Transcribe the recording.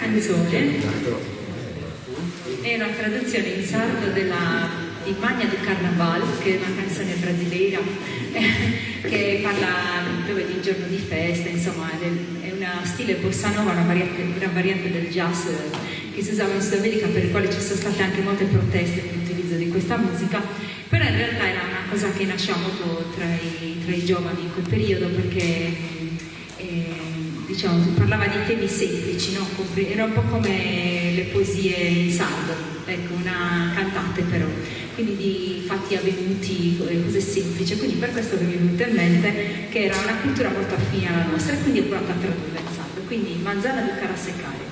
canzone è una traduzione in sardo di Magna do Carnaval, che è una canzone brasiliana che parla di un giorno di festa, insomma è una stile bossa nova, una variante del jazz che si usava in Sud America, per il quale ci sono state anche molte proteste per l'utilizzo di questa musica, però in realtà era una cosa che nasceva molto tra i giovani in quel periodo, perché diciamo, parlava di temi semplici, no? Era un po' come le poesie in sardo, ecco, una cantate però, quindi di fatti avvenuti, cose semplici, quindi per questo mi è venuto in mente che era una cultura molto affine alla nostra, e quindi ho provato a tradurla in sardo, quindi Manzana do Cara Secare.